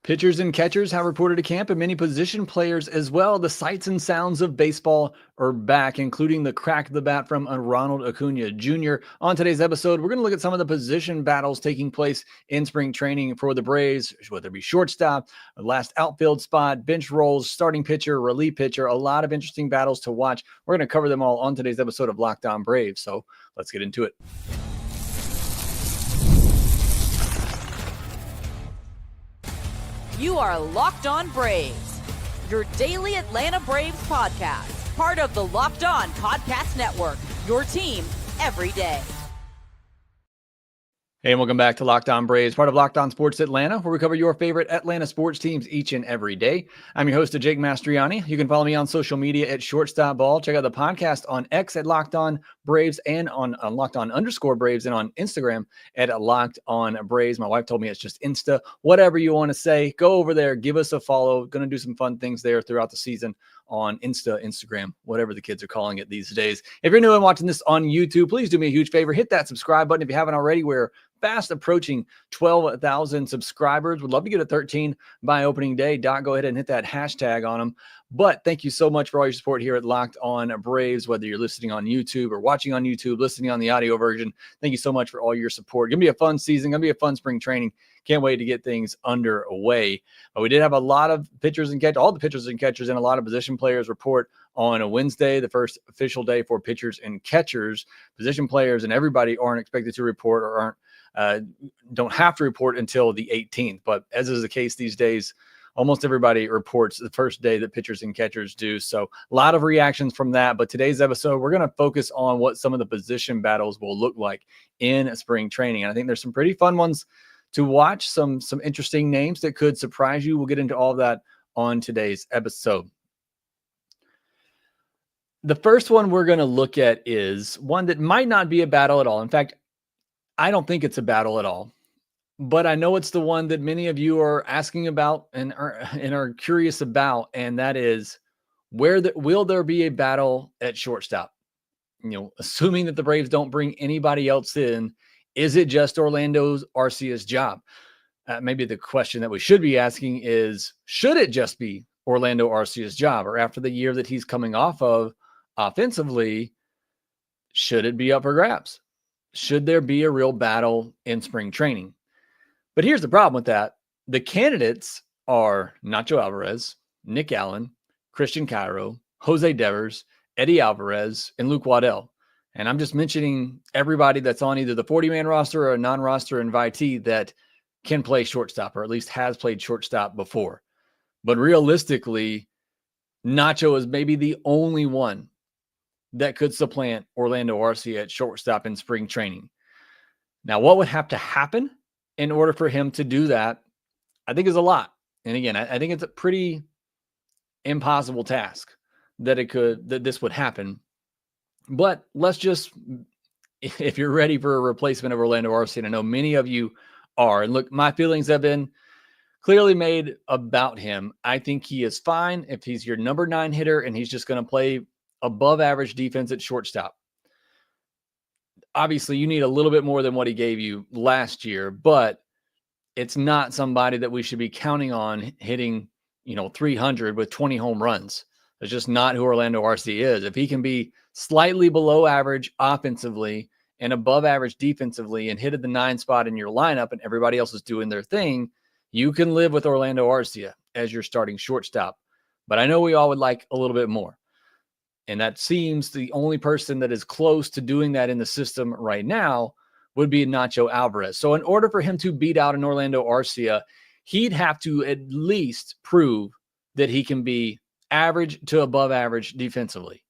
Pitchers and catchers have reported to camp, and many position players as well. The sights and sounds of baseball are back, including the crack of the bat from Ronald Acuna Jr. On today's episode, we're going to look at some of the position battles taking place in spring training for the Braves, whether it be shortstop, last outfield spot, bench roles, starting pitcher, relief pitcher, a lot of interesting battles to watch. We're going to cover them all on today's episode of Locked On Braves, so let's get into it. You are Locked On Braves, your daily Atlanta Braves podcast, part of the Locked On Podcast Network, your team every day. Hey, and welcome back to Locked On Braves, part of Locked On Sports Atlanta, where we cover your favorite Atlanta sports teams each and every day. I'm your host, Jake Mastriani. You can follow me on social media at Shortstop Ball. Check out the podcast on X at Locked On Braves and on Locked On _Braves and on Instagram at Locked On Braves. My wife told me it's just Insta. Whatever you want to say, go over there, give us a follow. Going to do some fun things there throughout the season on Instagram, whatever the kids are calling it these days. If you're new and watching this on YouTube, please do me a huge favor. Hit that subscribe button if you haven't already. We're fast approaching 12,000 subscribers. Would love to get to 13 by opening day. Doc, go ahead and hit that hashtag on them. But thank you so much for all your support here at Locked On Braves, whether you're listening on YouTube or watching on YouTube, listening on the audio version. Thank you so much for all your support. Going to be a fun season. Going to be a fun spring training. Can't wait to get things underway. But we did have a lot of pitchers and catchers, all the pitchers and catchers and a lot of position players report on a Wednesday, the first official day for pitchers and catchers. Position players and everybody aren't expected to report or don't have to report until the 18th. But as is the case these days, almost everybody reports the first day that pitchers and catchers do. So a lot of reactions from that. But today's episode, we're going to focus on what some of the position battles will look like in spring training. And I think there's some pretty fun ones to watch, some interesting names that could surprise you. We'll get into all of that on today's episode. The first one we're going to look at is one that might not be a battle at all. In fact, I don't think it's a battle at all, but I know it's the one that many of you are asking about and are curious about, and that is will there be a battle at shortstop? You know, assuming that the Braves don't bring anybody else in, is it just Orlando Arcia's job? Maybe the question that we should be asking is, should it just be Orlando Arcia's job? Or after the year that he's coming off of offensively, should it be up for grabs? Should there be a real battle in spring training? But here's the problem with that. The candidates are Nacho Alvarez, Nick Allen, Christian Cairo, Jose Devers, Eddie Alvarez, and Luke Waddell. And I'm just mentioning everybody that's on either the 40-man roster or a non-roster invitee that can play shortstop, or at least has played shortstop before. But realistically, Nacho is maybe the only one that could supplant Orlando Arcia at shortstop in spring training. Now, what would have to happen in order for him to do that, I think is a lot. And again, I think it's a pretty impossible task that this would happen. But let's just, if you're ready for a replacement of Orlando Arcia, and I know many of you are, and look, my feelings have been clearly made about him. I think he is fine if he's your number 9 hitter and he's just going to play above average defense at shortstop. Obviously, you need a little bit more than what he gave you last year, but it's not somebody that we should be counting on hitting, 300 with 20 home runs. That's just not who Orlando Arcia is. If he can be slightly below average offensively and above average defensively and hit at the 9 spot in your lineup and everybody else is doing their thing, you can live with Orlando Arcia as your starting shortstop. But I know we all would like a little bit more. And that seems the only person that is close to doing that in the system right now would be Nacho Alvarez. So in order for him to beat out an Orlando Arcia, he'd have to at least prove that he can be average to above average defensively.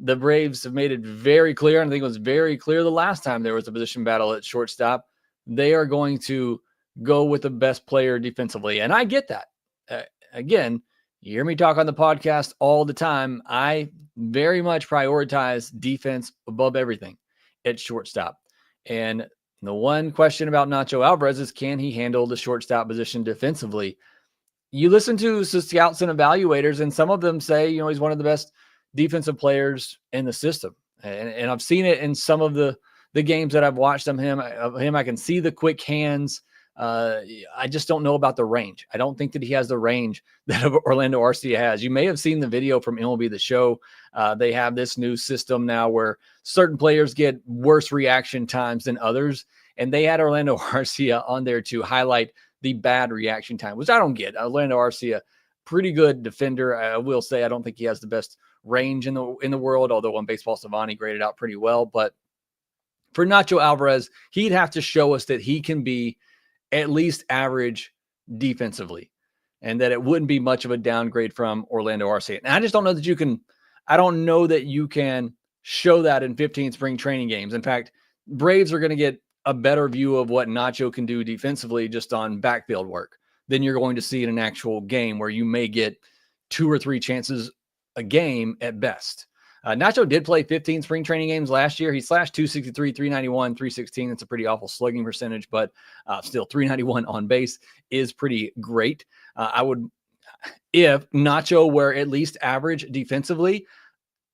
The Braves have made it very clear, and I think it was very clear the last time there was a position battle at shortstop, they are going to go with the best player defensively. And I get that. Again, you hear me talk on the podcast all the time. I very much prioritize defense above everything at shortstop. And the one question about Nacho Alvarez is, can he handle the shortstop position defensively? You listen to scouts and evaluators, and some of them say, he's one of the best defensive players in the system. And I've seen it in some of the games that I've watched of him. I can see the quick hands. I just don't know about the range. I don't think that he has the range that Orlando Arcia has. You may have seen the video from MLB The Show. They have this new system now where certain players get worse reaction times than others. And they had Orlando Arcia on there to highlight the bad reaction time, which I don't get. Orlando Arcia, pretty good defender. I will say I don't think he has the best range in the world, although on Baseball Savant he graded out pretty well. But for Nacho Alvarez, he'd have to show us that he can be at least average defensively, and that it wouldn't be much of a downgrade from Orlando Arcia. And I just don't know that you can, I don't know that you can show that in 15 spring training games. In fact, Braves are going to get a better view of what Nacho can do defensively just on backfield work than you're going to see in an actual game where you may get 2 or 3 chances a game at best. Nacho did play 15 spring training games last year. He slashed 263, 391, 316. That's a pretty awful slugging percentage, but still 391 on base is pretty great. If Nacho were at least average defensively,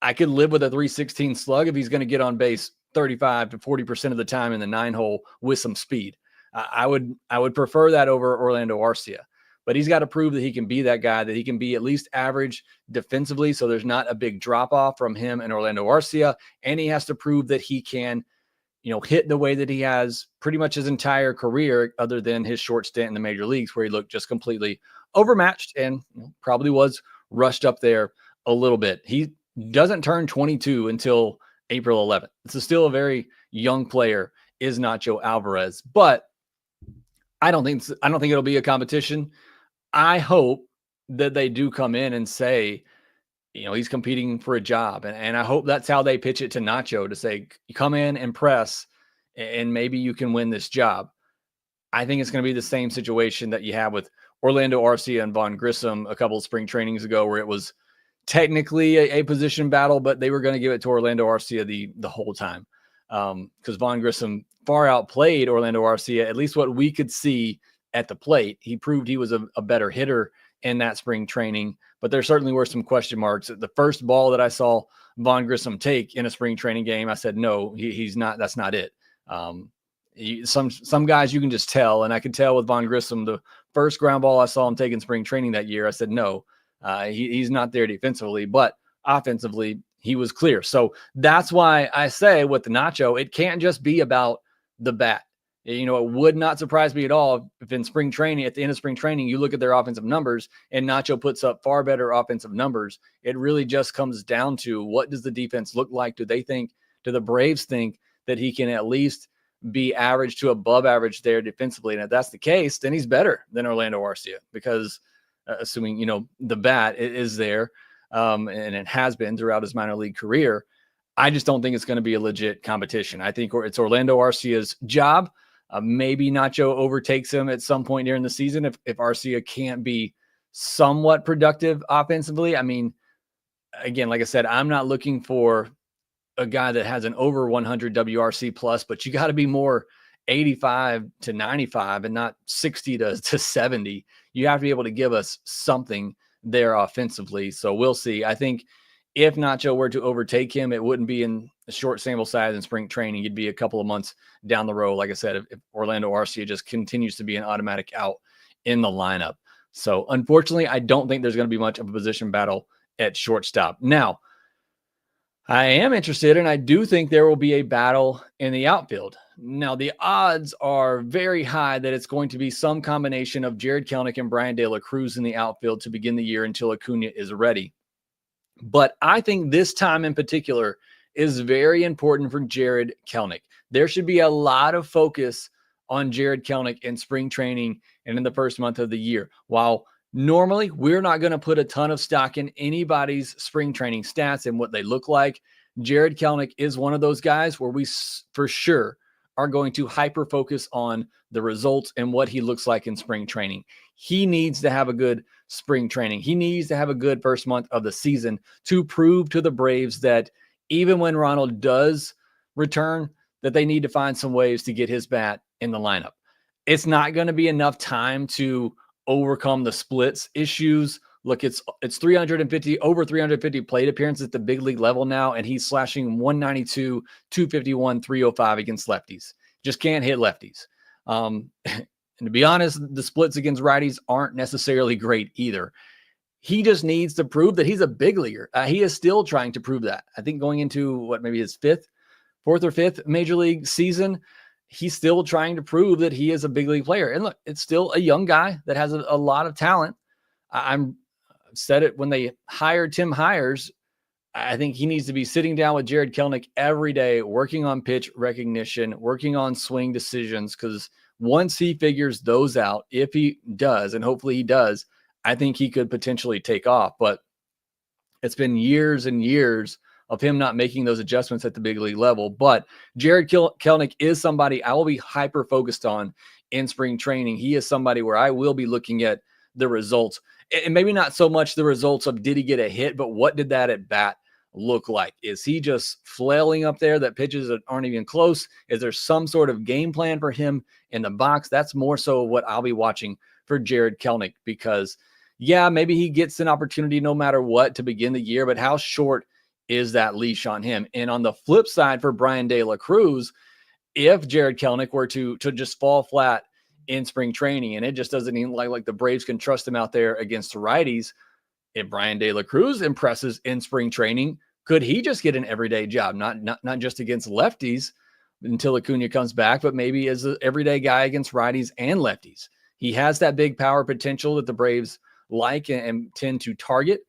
I could live with a 316 slug if he's going to get on base 35 to 40% of the time in the 9-hole with some speed. I would prefer that over Orlando Arcia. But he's got to prove that he can be that guy, that he can be at least average defensively, so there's not a big drop-off from him and Orlando Arcia. And he has to prove that he can, hit the way that he has pretty much his entire career, other than his short stint in the major leagues where he looked just completely overmatched and probably was rushed up there a little bit. He doesn't turn 22 until April 11th. It's still a very young player, is Nacho Alvarez. But I don't think it'll be a competition. I hope that they do come in and say, he's competing for a job. And I hope that's how they pitch it to Nacho, to say, come in and press, and maybe you can win this job. I think it's going to be the same situation that you have with Orlando Arcia and Vaughn Grissom a couple of spring trainings ago, where it was technically a position battle, but they were going to give it to Orlando Arcia the whole time. Because Vaughn Grissom far outplayed Orlando Arcia, at least what we could see at the plate. He proved he was a better hitter in that spring training, but there certainly were some question marks. The first ball that I saw Vaughn Grissom take in a spring training game, I said, no, he's not, that's not it. Some guys you can just tell, and I could tell with Vaughn Grissom, the first ground ball I saw him take in spring training that year, I said, no, he's not there defensively, but offensively he was clear. So that's why I say with the Nacho, it can't just be about the bat. It would not surprise me at all if in spring training, at the end of spring training, you look at their offensive numbers and Nacho puts up far better offensive numbers. It really just comes down to, what does the defense look like? Do the Braves think that he can at least be average to above average there defensively? And if that's the case, then he's better than Orlando Arcia, because assuming, the bat is there, and it has been throughout his minor league career, I just don't think it's going to be a legit competition. I think it's Orlando Arcia's job. Maybe Nacho overtakes him at some point during the season if Arcia can't be somewhat productive offensively. I mean, again, like I said, I'm not looking for a guy that has an over 100 WRC plus, but you got to be more 85 to 95 and not 60 to 70. You have to be able to give us something there offensively. So we'll see. I think if Nacho were to overtake him, it wouldn't be in a short sample size in spring training. It'd be a couple of months down the road. Like I said, if Orlando Arcia just continues to be an automatic out in the lineup. So unfortunately, I don't think there's going to be much of a position battle at shortstop. Now, I am interested, and I do think there will be a battle in the outfield. Now, the odds are very high that it's going to be some combination of Jarred Kelenic and Bryan De La Cruz in the outfield to begin the year until Acuna is ready. But I think this time in particular is very important for Jarred Kelenic. There should be a lot of focus on Jarred Kelenic in spring training and in the first month of the year. While normally we're not going to put a ton of stock in anybody's spring training stats and what they look like, Jarred Kelenic is one of those guys where we for sure are going to hyper focus on the results and what he looks like in spring training. He needs to have a good spring training. He needs to have a good first month of the season to prove to the Braves that even when Ronald does return, that they need to find some ways to get his bat in the lineup. It's not going to be enough time to overcome the splits issues. Look, it's 350, over 350 plate appearances at the big league level now, and he's slashing 192, 251, 305 against lefties. Just can't hit lefties. And to be honest, the splits against righties aren't necessarily great either. He just needs to prove that he's a big leaguer. He is still trying to prove that. I think going into maybe his fourth or fifth major league season, he's still trying to prove that he is a big league player. And look, it's still a young guy that has a lot of talent. I've said it when they hired Tim Hires. I think he needs to be sitting down with Jared Kelenic every day, working on pitch recognition, working on swing decisions, because once he figures those out, if he does, and hopefully he does, I think he could potentially take off. But it's been years and years of him not making those adjustments at the big league level. But Jared Kelenic is somebody I will be hyper focused on in spring training. He is somebody where I will be looking at the results, and maybe not so much the results of did he get a hit, but what did that at bat look like? Is he just flailing up there that pitches that aren't even close? Is there some sort of game plan for him in the box? That's more so what I'll be watching for Jared Kelenic, because yeah, maybe he gets an opportunity no matter what to begin the year, but how short is that leash on him? And on the flip side for Bryan De La Cruz, if Jared Kelenic were to just fall flat in spring training, and it just doesn't even like the Braves can trust him out there against the righties, if Bryan De La Cruz impresses in spring training, could he just get an everyday job? Not just against lefties until Acuna comes back, but maybe as an everyday guy against righties and lefties. He has that big power potential that the Braves like and tend to target.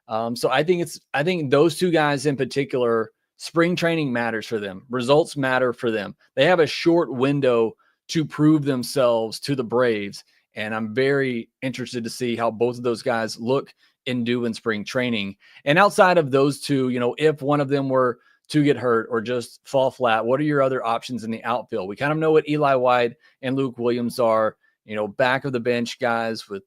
So I think those two guys in particular, spring training matters for them. Results matter for them. They have a short window to prove themselves to the Braves. And I'm very interested to see how both of those guys look and do in spring training. And outside of those two, if one of them were to get hurt or just fall flat, what are your other options in the outfield? We kind of know what Eli White and Luke Williams are, back of the bench guys with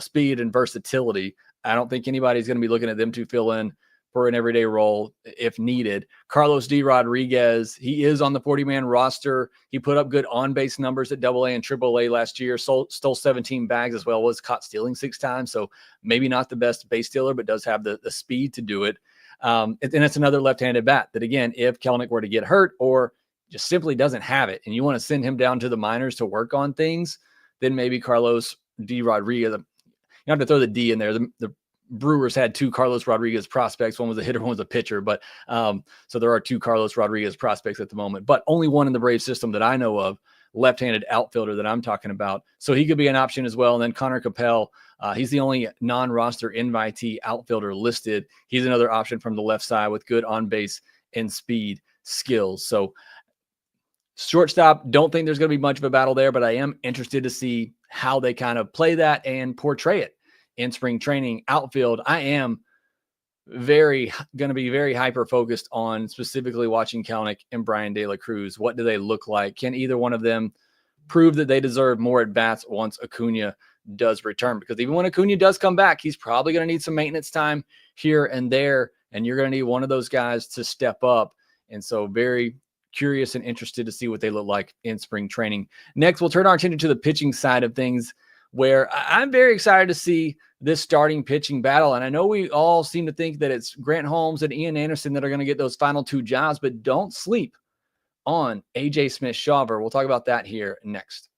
speed and versatility. I don't think anybody's going to be looking at them to fill in for an everyday role if needed. Carlos D. Rodriguez, he is on the 40-man roster. He put up good on-base numbers at AA and AAA last year, stole 17 bags as well, was caught stealing 6 times. So maybe not the best base stealer, but does have the speed to do it. And it's another left-handed bat that, again, if Kelenic were to get hurt or just simply doesn't have it, and you want to send him down to the minors to work on things, then maybe Carlos D. Rodriguez. You have to throw the D in there. The Brewers had 2 Carlos Rodriguez prospects. One was a hitter, one was a pitcher. But so there are 2 Carlos Rodriguez prospects at the moment, but only one in the Braves system that I know of, left-handed outfielder that I'm talking about. So he could be an option as well. And then Connor Capel, he's the only non-roster invitee outfielder listed. He's another option from the left side with good on-base and speed skills. So shortstop, don't think there's going to be much of a battle there, but I am interested to see how they kind of play that and portray it in spring training. Outfield, I am going to be very hyper focused on specifically watching Kelenic and Bryan De La Cruz. What do they look like? Can either one of them prove that they deserve more at bats once Acuna does return? Because even when Acuna does come back, he's probably going to need some maintenance time here and there, and you're going to need one of those guys to step up. And so very curious and interested to see what they look like in spring training. Next, we'll turn our attention to the pitching side of things, where I'm very excited to see this starting pitching battle. And I know we all seem to think that it's Grant Holmes and Ian Anderson that are going to get those final 2 jobs, but don't sleep on AJ Smith-Shawver. We'll talk about that here next.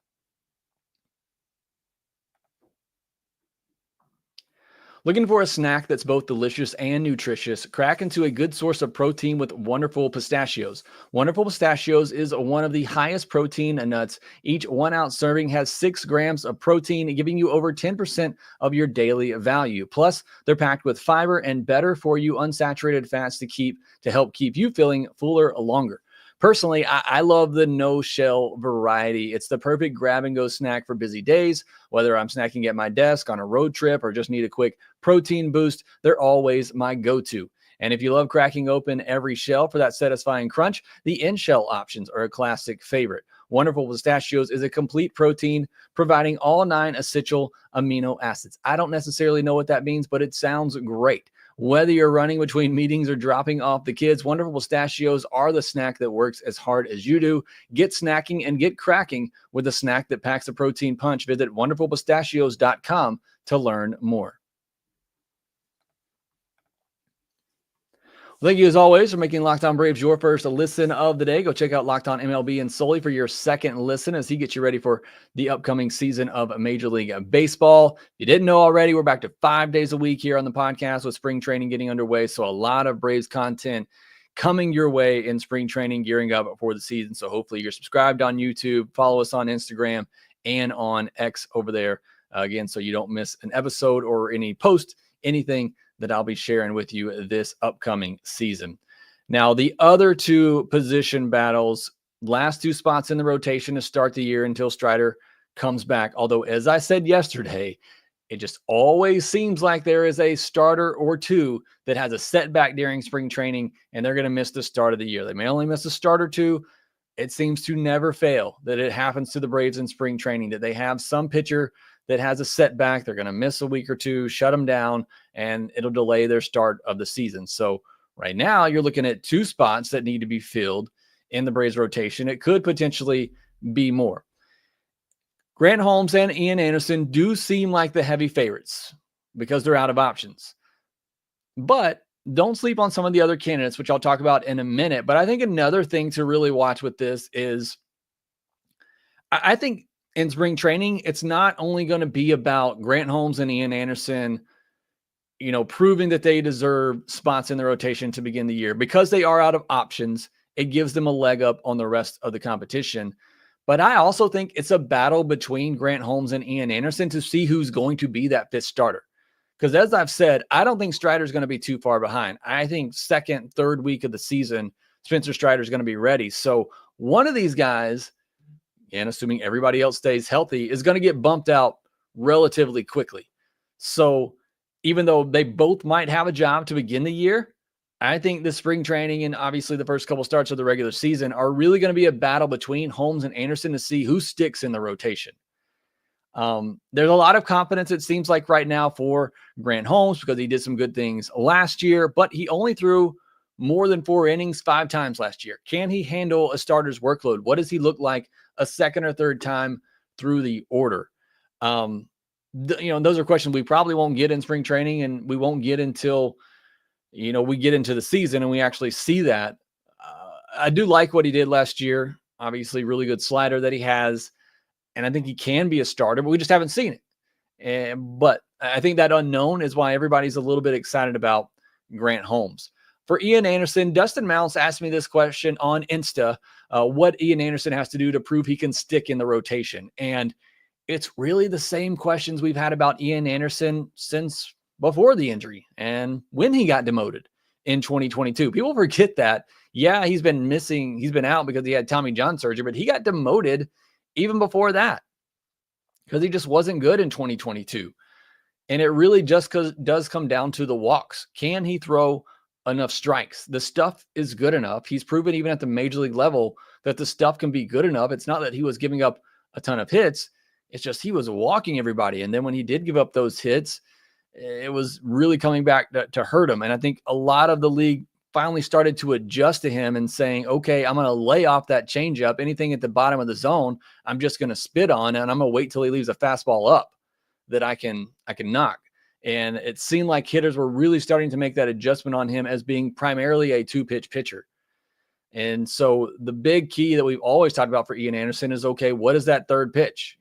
Looking for a snack that's both delicious and nutritious? Crack into a good source of protein with Wonderful Pistachios. Wonderful Pistachios is one of the highest protein nuts. Each 1-ounce serving has 6 grams of protein, giving you over 10% of your daily value. Plus, they're packed with fiber and better for you unsaturated fats to help keep you feeling fuller longer. Personally, I love the no-shell variety. It's the perfect grab-and-go snack for busy days. Whether I'm snacking at my desk, on a road trip, or just need a quick protein boost, they're always my go-to. And if you love cracking open every shell for that satisfying crunch, the in-shell options are a classic favorite. Wonderful Pistachios is a complete protein, providing all 9 essential amino acids. I don't necessarily know what that means, but it sounds great. Whether you're running between meetings or dropping off the kids, Wonderful Pistachios are the snack that works as hard as you do. Get snacking and get cracking with a snack that packs a protein punch. Visit wonderfulpistachios.com to learn more. Thank you, as always, for making Locked On Braves your first listen of the day. Go check out Locked On MLB and Sully for your second listen as he gets you ready for the upcoming season of Major League Baseball. If you didn't know already, we're back to 5 days a week here on the podcast with spring training getting underway. So a lot of Braves content coming your way in spring training, gearing up for the season. So hopefully you're subscribed on YouTube, follow us on Instagram and on X over there again, so you don't miss an episode or any post, anything that I'll be sharing with you this upcoming season. Now, the other two position battles, last two spots in the rotation to start the year until Strider comes back. Although, as I said yesterday, it just always seems like there is a starter or two that has a setback during spring training, and they're going to miss the start of the year. They may only miss a start or two. It seems to never fail that it happens to the Braves in spring training, that they have some pitcher that has a setback. They're going to miss a week or two, shut them down, and it'll delay their start of the season. So right now you're looking at two spots that need to be filled in the Braves rotation. It could potentially be more. Grant Holmes and Ian Anderson do seem like the heavy favorites because they're out of options. But don't sleep on some of the other candidates, which I'll talk about in a minute. But I think another thing to really watch with this is I think in spring training, it's not only going to be about Grant Holmes and Ian Anderson, proving that they deserve spots in the rotation to begin the year. Because they are out of options, it gives them a leg up on the rest of the competition. But I also think it's a battle between Grant Holmes and Ian Anderson to see who's going to be that fifth starter. Because as I've said, I don't think Strider's going to be too far behind. I think second, third week of the season, Spencer Strider's going to be ready. So one of these guys, and assuming everybody else stays healthy, is going to get bumped out relatively quickly. So even though they both might have a job to begin the year, I think the spring training and obviously the first couple starts of the regular season are really going to be a battle between Holmes and Anderson to see who sticks in the rotation. There's a lot of confidence, it seems like right now, for Grant Holmes because he did some good things last year, but he only threw more than 4 innings 5 times last year. Can he handle a starter's workload? What does he look like a second or third time through the order? Those are questions we probably won't get in spring training, and we won't get until, we get into the season and we actually see that. I do like what he did last year. Obviously, really good slider that he has. And I think he can be a starter, but we just haven't seen it. But I think that unknown is why everybody's a little bit excited about Grant Holmes. For Ian Anderson, Dustin Mounts asked me this question on Insta, what Ian Anderson has to do to prove he can stick in the rotation. And it's really the same questions we've had about Ian Anderson since before the injury and when he got demoted in 2022. People forget that. Yeah, he's been missing. He's been out because he had Tommy John surgery, but he got demoted even before that because he just wasn't good in 2022. And it really just does come down to the walks. Can he throw enough strikes? The stuff is good enough. He's proven even at the major league level that the stuff can be good enough. It's not that he was giving up a ton of hits. It's just he was walking everybody. And then when he did give up those hits, it was really coming back to hurt him. And I think a lot of the league finally started to adjust to him and saying, okay, I'm going to lay off that changeup. Anything at the bottom of the zone, I'm just going to spit on, and I'm going to wait till he leaves a fastball up that I can knock. And it seemed like hitters were really starting to make that adjustment on him as being primarily a 2-pitch pitcher. And so the big key that we've always talked about for Ian Anderson is, okay, what is that third pitch?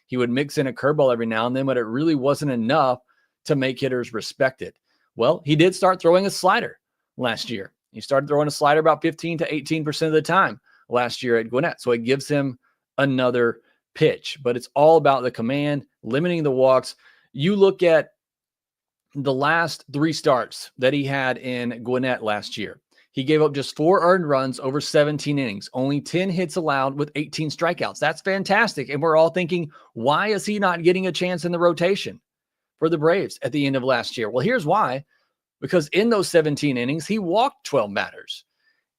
He would mix in a curveball every now and then, but it really wasn't enough to make hitters respect it. Well, he did start throwing a slider last year. He started throwing a slider about 15 to 18% of the time last year at Gwinnett. So it gives him another pitch, but it's all about the command, limiting the walks. You look at the last 3 starts that he had in Gwinnett last year. He gave up just 4 earned runs over 17 innings, only 10 hits allowed with 18 strikeouts. That's fantastic. And we're all thinking, why is he not getting a chance in the rotation for the Braves at the end of last year? Well, here's why. Because in those 17 innings, he walked 12 batters.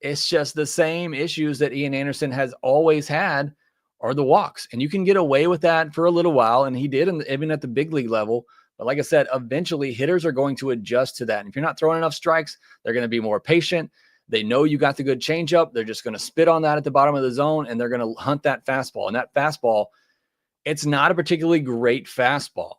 It's just the same issues that Ian Anderson has always had are the walks. And you can get away with that for a little while. And he did, even at the big league level. But like I said, eventually hitters are going to adjust to that. And if you're not throwing enough strikes, they're going to be more patient. They know you got the good changeup. They're just going to spit on that at the bottom of the zone, and they're going to hunt that fastball. And that fastball, it's not a particularly great fastball.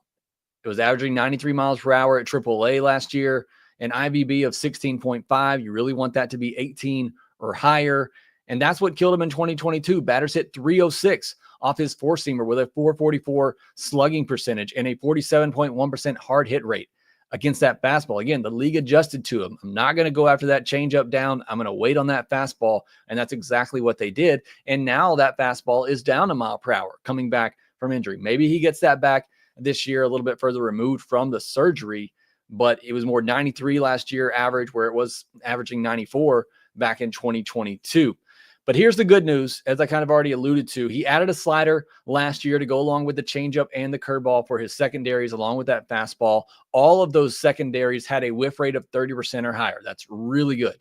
It was averaging 93 miles per hour at AAA last year. an IVB of 16.5. You really want that to be 18 or higher. And that's what killed him in 2022. Batters hit 306 off his four-seamer with a 444 slugging percentage and a 47.1% hard hit rate against that fastball. Again, the league adjusted to him. I'm not going to go after that changeup down. I'm going to wait on that fastball, and that's exactly what they did. And now that fastball is down a mile per hour coming back from injury. Maybe he gets that back this year, a little bit further removed from the surgery, but it was more 93 last year average, where it was averaging 94 back in 2022. But here's the good news, as I kind of already alluded to. He added a slider last year to go along with the changeup and the curveball for his secondaries, along with that fastball. All of those secondaries had a whiff rate of 30% or higher. That's really good.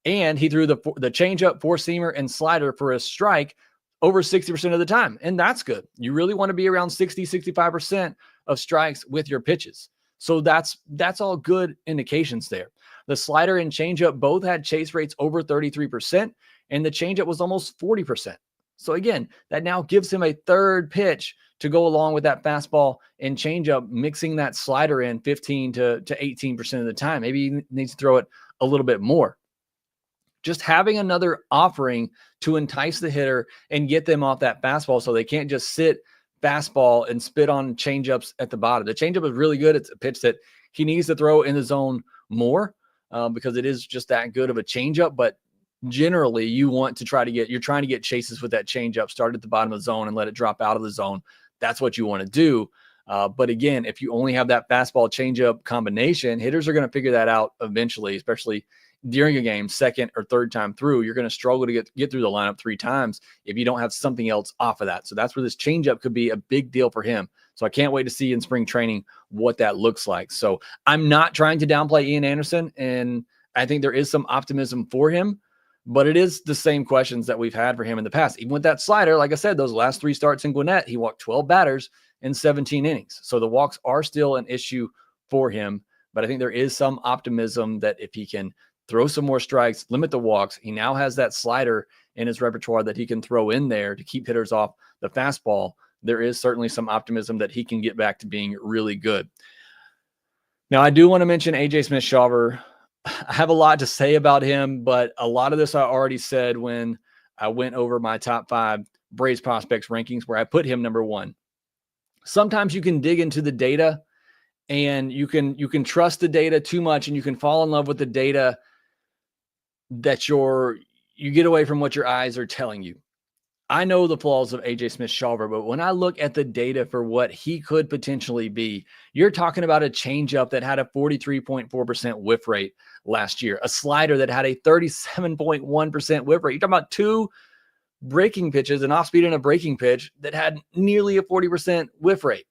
And he threw the changeup, four-seamer, and slider for a strike over 60% of the time. And that's good. You really want to be around 60, 65% of strikes with your pitches. So that's all good indications there. The slider and changeup both had chase rates over 33%. And the changeup was almost 40%. So again, that now gives him a third pitch to go along with that fastball and changeup, mixing that slider in 15 to 18% of the time. Maybe he needs to throw it a little bit more. Just having another offering to entice the hitter and get them off that fastball so they can't just sit fastball and spit on changeups at the bottom. The changeup is really good. It's a pitch that he needs to throw in the zone more because it is just that good of a changeup, but generally you're trying to get chases with that changeup, start at the bottom of the zone and let it drop out of the zone. That's what you want to do. But again, if you only have that fastball changeup combination, hitters are going to figure that out eventually, especially during a game, second or third time through. You're going to struggle to get through the lineup three times if you don't have something else off of that. So that's where this changeup could be a big deal for him. So I can't wait to see in spring training what that looks like. So I'm not trying to downplay Ian Anderson, and I think there is some optimism for him. But it is the same questions that we've had for him in the past. Even with that slider, like I said, those last three starts in Gwinnett, he walked 12 batters in 17 innings. So the walks are still an issue for him. But I think there is some optimism that if he can throw some more strikes, limit the walks, he now has that slider in his repertoire that he can throw in there to keep hitters off the fastball. There is certainly some optimism that he can get back to being really good. Now, I do want to mention AJ Smith-Shawver. I have a lot to say about him, but a lot of this I already said when I went over my top 5 Braves prospects rankings, where I put him number 1. Sometimes you can dig into the data and you can trust the data too much, and you can fall in love with the data that you get away from what your eyes are telling you. I know the flaws of AJ Smith-Shawver, but when I look at the data for what he could potentially be, you're talking about a changeup that had a 43.4% whiff rate last year, a slider that had a 37.1% whiff rate. You're talking about 2 breaking pitches, an off-speed and a breaking pitch that had nearly a 40% whiff rate.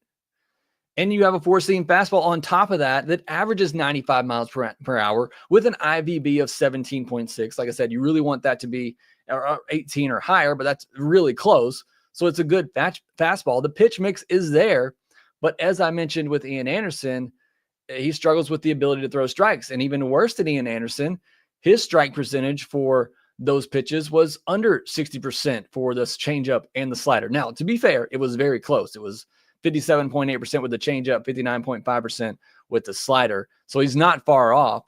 And you have a four-seam fastball on top of that averages 95 miles per hour with an IVB of 17.6. Like I said, you really want that to be 18 or higher, but that's really close. So it's a good fastball. The pitch mix is there. But as I mentioned with Ian Anderson, he struggles with the ability to throw strikes. And even worse than Ian Anderson, his strike percentage for those pitches was under 60% for this changeup and the slider. Now, to be fair, it was very close. It was 57.8% with the changeup, 59.5% with the slider. So he's not far off.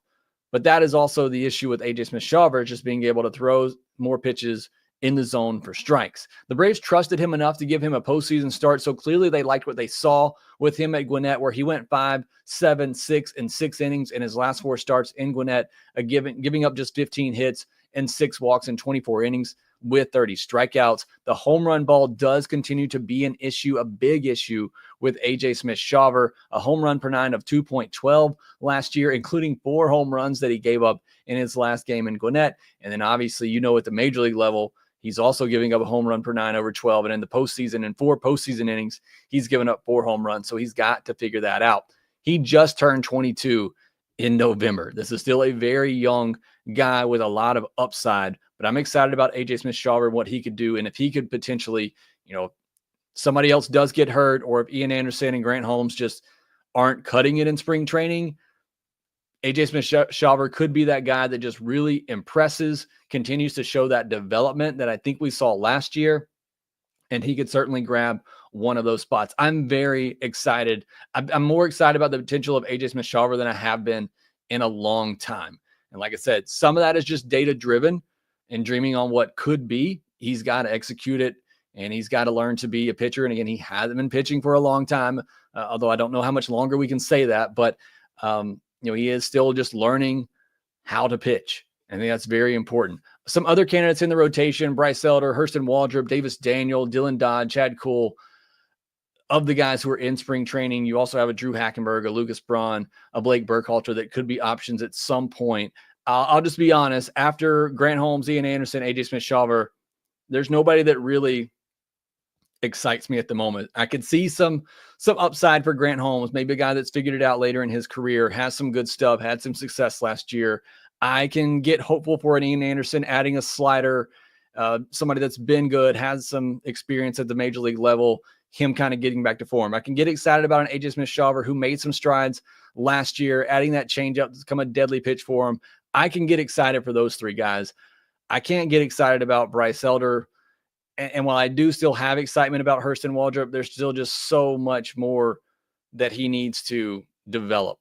But that is also the issue with AJ Smith-Shawver, just being able to throw more pitches in the zone for strikes. The Braves trusted him enough to give him a postseason start, so clearly they liked what they saw with him at Gwinnett, where he went 5, 7, 6, and 6 innings in his last 4 starts in Gwinnett, giving up just 15 hits and 6 walks in 24 innings with 30 strikeouts. The home run ball does continue to be an issue, a big issue with AJ Smith-Shawver, a home run per 9 of 2.12 last year, including 4 home runs that he gave up in his last game in Gwinnett. And then obviously, at the major league level, he's also giving up a home run per 9 over 12. And in the postseason, in 4 postseason innings, he's given up 4 home runs. So he's got to figure that out. He just turned 22 in November. This is still a very young guy with a lot of upside, but I'm excited about AJ Smith-Shawver and what he could do. And if he could potentially, somebody else does get hurt, or if Ian Anderson and Grant Holmes just aren't cutting it in spring training, AJ Smith-Shawver could be that guy that just really impresses, continues to show that development that I think we saw last year, and he could certainly grab one of those spots. I'm very excited. I'm more excited about the potential of AJ Smith-Shawver than I have been in a long time. And like I said, some of that is just data driven and dreaming on what could be. He's got to execute it, and he's got to learn to be a pitcher. And again, he hasn't been pitching for a long time, although I don't know how much longer we can say that. But, he is still just learning how to pitch. I think that's very important. Some other candidates in the rotation: Bryce Elder, Hurston Waldrop, Davis Daniel, Dylan Dodd, Chad Kuhl. Of the guys who are in spring training, you also have a Drew Hackenberg, a Lucas Braun, a Blake Burkhalter that could be options at some point. I'll just be honest. After Grant Holmes, Ian Anderson, AJ Smith-Shawver, there's nobody that really excites me at the moment. I could see some upside for Grant Holmes, maybe a guy that's figured it out later in his career, has some good stuff, had some success last year. I can get hopeful for an Ian Anderson adding a slider, somebody that's been good, has some experience at the major league level, him kind of getting back to form. I can get excited about an AJ Smith-Shawver who made some strides last year, adding that changeup to become a deadly pitch for him. I can get excited for those three guys. I can't get excited about Bryce Elder. And while I do still have excitement about Hurston Waldrop, there's still just so much more that he needs to develop.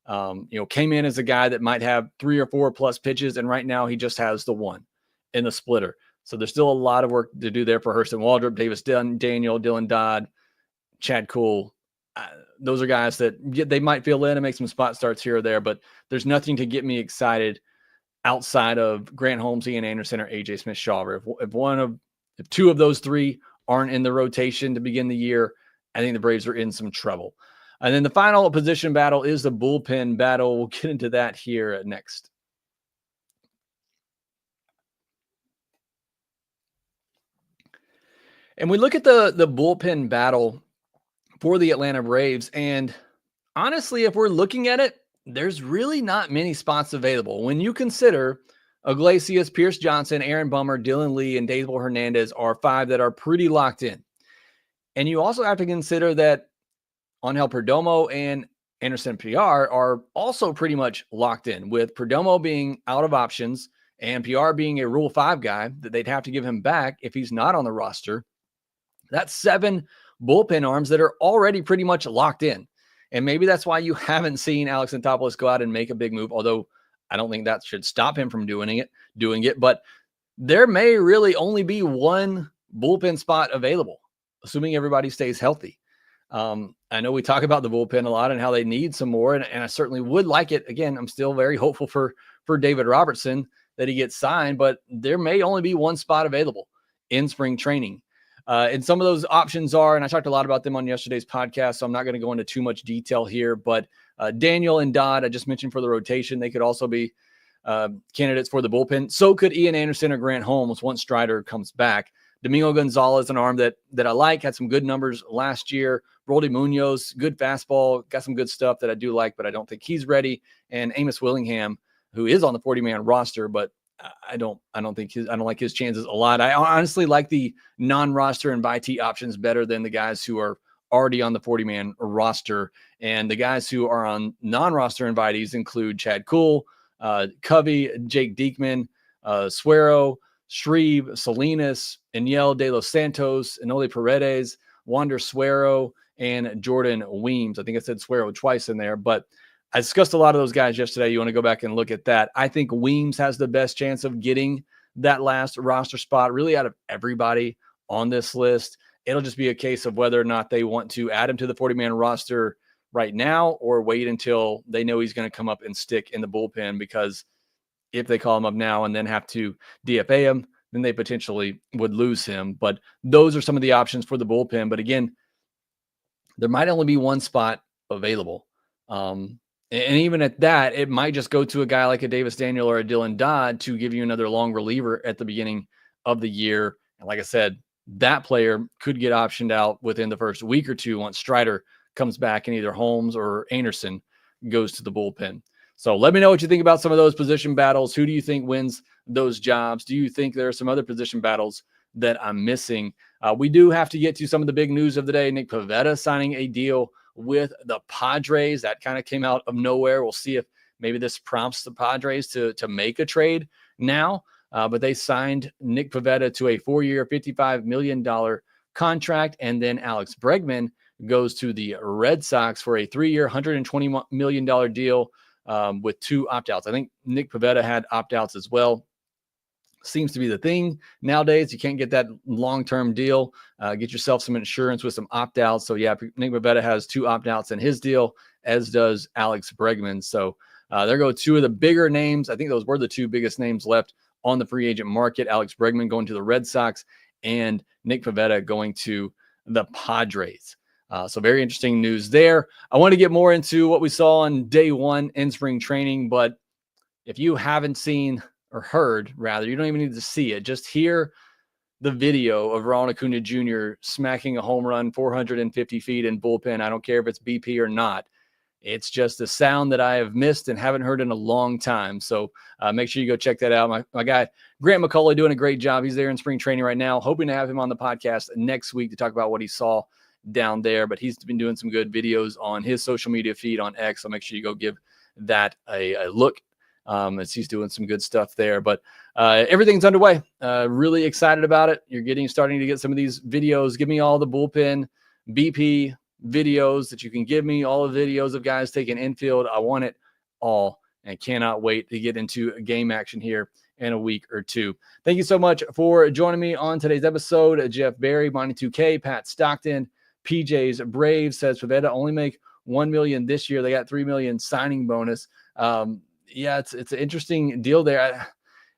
Came in as a guy that might have 3 or 4 plus pitches, and right now he just has the one in the splitter. So there's still a lot of work to do there for Hurston Waldrop, Davis Daniel, Dylan Dodd, Chad Kuhl. Those are guys that they might fill in and make some spot starts here or there, but there's nothing to get me excited outside of Grant Holmes, Ian Anderson, or AJ Smith-Shawver. If 2 of those 3 aren't in the rotation to begin the year, I think the Braves are in some trouble. And then the final position battle is the bullpen battle. We'll get into that here next. And we look at the bullpen battle for the Atlanta Braves. And honestly, if we're looking at it, there's really not many spots available. When you consider Iglesias, Pierce Johnson, Aaron Bummer, Dylan Lee, and Daysbel Hernandez are 5 that are pretty locked in. And you also have to consider that Angel Perdomo and Anderson PR are also pretty much locked in, with Perdomo being out of options and PR being a Rule 5 guy that they'd have to give him back if he's not on the roster. That's 7 bullpen arms that are already pretty much locked in. And maybe that's why you haven't seen Alex Anthopoulos go out and make a big move, although I don't think that should stop him from doing it. But there may really only be one bullpen spot available, assuming everybody stays healthy. I know we talk about the bullpen a lot and how they need some more, and I certainly would like it. Again, I'm still very hopeful for David Robertson that he gets signed, but there may only be one spot available in spring training. And some of those options are, and I talked a lot about them on yesterday's podcast, so I'm not going to go into too much detail here, but Daniel and Dodd, I just mentioned for the rotation, they could also be candidates for the bullpen. So could Ian Anderson or Grant Holmes once Strider comes back. Domingo Gonzalez, an arm that I like, had some good numbers last year. Roldy Munoz, good fastball, got some good stuff that I do like, but I don't think he's ready. And Amos Willingham, who is on the 40-man roster, but I don't like his chances a lot. I honestly like the non-roster invitee options better than the guys who are already on the 40-man roster. And the guys who are on non-roster invitees include Chad Kuhl, Covey, Jake Diekman, Suero, Shreve, Salinas, Eniel De Los Santos, Enoli Paredes, Wander Suero, and Jordan Weems. I think I said Suero twice in there, but I discussed a lot of those guys yesterday. You want to go back and look at that. I think Weems has the best chance of getting that last roster spot, really out of everybody on this list. It'll just be a case of whether or not they want to add him to the 40-man roster right now or wait until they know he's going to come up and stick in the bullpen, because if they call him up now and then have to DFA him, then they potentially would lose him. But those are some of the options for the bullpen. But again, there might only be one spot available. And even at that, it might just go to a guy like a Davis Daniel or a Dylan Dodd to give you another long reliever at the beginning of the year. And like I said, that player could get optioned out within the first week or two once Strider comes back and either Holmes or Anderson goes to the bullpen. So let me know what you think about some of those position battles. Who do you think wins those jobs? Do you think there are some other position battles that I'm missing? We do have to get to some of the big news of the day. Nick Pavetta signing a deal with the Padres. That kind of came out of nowhere. We'll see if maybe this prompts the Padres to make a trade now. But they signed Nick Pavetta to a 4-year, $55 million contract. And then Alex Bregman goes to the Red Sox for a 3-year, $120 million deal. with 2 opt-outs. I think Nick Pavetta had opt-outs as well. Seems to be the thing nowadays. You can't get that long-term deal. Get yourself some insurance with some opt-outs. So yeah, Nick Pavetta has 2 opt-outs in his deal, as does Alex Bregman. So there go 2 of the bigger names. I think those were the 2 biggest names left on the free agent market. Alex Bregman going to the Red Sox and Nick Pavetta going to the Padres. So very interesting news there. I want to get more into what we saw on day 1 in spring training, but if you haven't seen or heard, rather, you don't even need to see it. Just hear the video of Ronald Acuna Jr. smacking a home run 450 feet in bullpen. I don't care if it's BP or not. It's just a sound that I have missed and haven't heard in a long time. So make sure you go check that out. My guy, Grant McCauley, doing a great job. He's there in spring training right now. Hoping to have him on the podcast next week to talk about what he saw down there. But he's been doing some good videos on his social media feed on X. So make sure you go give that a look. As he's doing some good stuff there, but everything's underway. Really excited about it. You're starting to get some of these videos. Give me all the bullpen BP videos that you can give me, all the videos of guys taking infield. I want it all and cannot wait to get into game action here in a week or 2. Thank you so much for joining me on today's episode. Jeff Barry, Bonnie 2K, Pat Stockton, PJ's Braves says Pavetta only make $1 million this year. They got $3 million signing bonus. Yeah, it's an interesting deal there.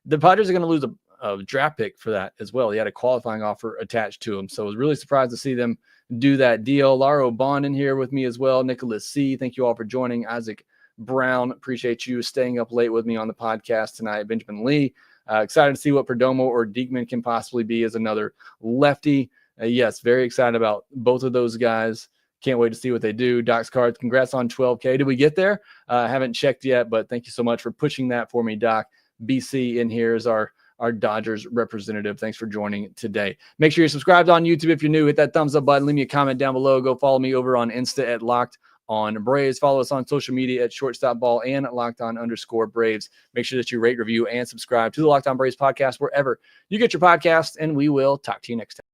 The Padres are going to lose a draft pick for that as well. He had a qualifying offer attached to him. So I was really surprised to see them do that deal. Laro Bond in here with me as well. Nicholas C., thank you all for joining. Isaac Brown, appreciate you staying up late with me on the podcast tonight. Benjamin Lee, excited to see what Perdomo or Diekman can possibly be as another lefty. Yes, very excited about both of those guys. Can't wait to see what they do. Doc's Cards, congrats on 12K. Did we get there? Haven't checked yet, but thank you so much for pushing that for me, Doc. BC in here is our Dodgers representative. Thanks for joining today. Make sure you're subscribed on YouTube if you're new. Hit that thumbs up button. Leave me a comment down below. Go follow me over on Insta at Locked on Braves. Follow us on social media at Shortstop Ball and @LockedOn_Braves. Make sure that you rate, review, and subscribe to the Locked On Braves podcast wherever you get your podcast, and we will talk to you next time.